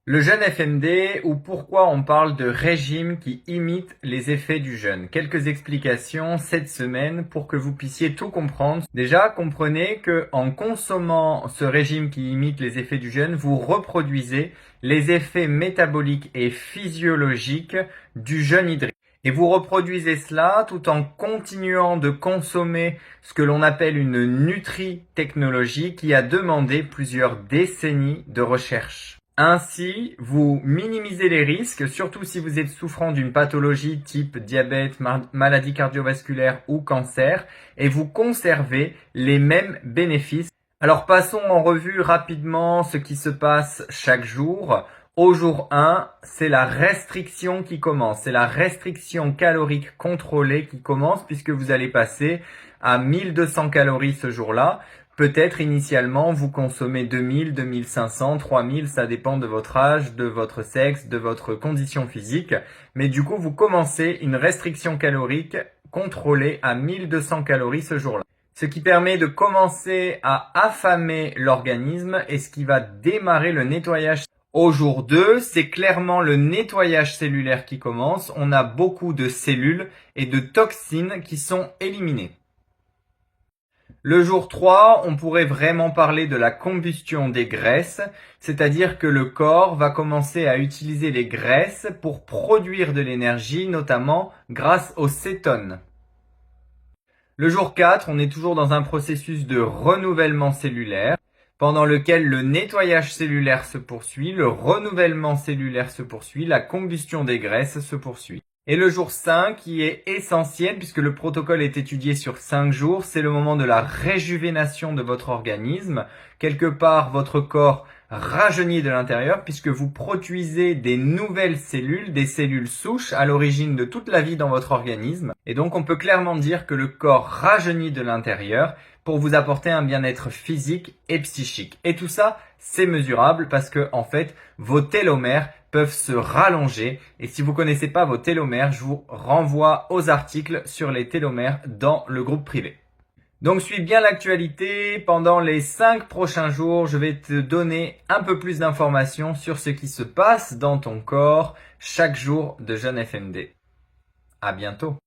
Le jeûne FMD ou pourquoi on parle de régime qui imite les effets du jeûne. Quelques explications cette semaine pour que vous puissiez tout comprendre. Déjà, comprenez que en consommant ce régime qui imite les effets du jeûne, vous reproduisez les effets métaboliques et physiologiques du jeûne hydrique. Et vous reproduisez cela tout en continuant de consommer ce que l'on appelle une nutritechnologie qui a demandé plusieurs décennies de recherche. Ainsi, vous minimisez les risques, surtout si vous êtes souffrant d'une pathologie type diabète, maladie cardiovasculaire ou cancer, et vous conservez les mêmes bénéfices. Alors passons en revue rapidement ce qui se passe chaque jour. Au jour 1, c'est la restriction qui commence. C'est la restriction calorique contrôlée qui commence puisque vous allez passer à 1200 calories ce jour-là. Peut-être initialement vous consommez 2000, 2500, 3000, ça dépend de votre âge, de votre sexe, de votre condition physique. Mais du coup, vous commencez une restriction calorique contrôlée à 1200 calories ce jour-là. Ce qui permet de commencer à affamer l'organisme et ce qui va démarrer le nettoyage. Au jour 2, c'est clairement le nettoyage cellulaire qui commence. On a beaucoup de cellules et de toxines qui sont éliminées. Le jour 3, on pourrait vraiment parler de la combustion des graisses, c'est-à-dire que le corps va commencer à utiliser les graisses pour produire de l'énergie, notamment grâce aux cétones. Le jour 4, on est toujours dans un processus de renouvellement cellulaire, pendant lequel le nettoyage cellulaire se poursuit, le renouvellement cellulaire se poursuit, la combustion des graisses se poursuit. Et le jour 5, qui est essentiel puisque le protocole est étudié sur 5 jours, c'est le moment de la réjuvénation de votre organisme. Quelque part, votre corps rajeunit de l'intérieur puisque vous produisez des nouvelles cellules, des cellules souches à l'origine de toute la vie dans votre organisme. Et donc, on peut clairement dire que le corps rajeunit de l'intérieur pour vous apporter un bien-être physique et psychique. Et tout ça, c'est mesurable parce que, en fait, vos télomères peuvent se rallonger. Et si vous connaissez pas vos télomères, je vous renvoie aux articles sur les télomères dans le groupe privé. Donc suis bien l'actualité. Pendant les 5 prochains jours, je vais te donner un peu plus d'informations sur ce qui se passe dans ton corps chaque jour de jeûne FMD. À bientôt.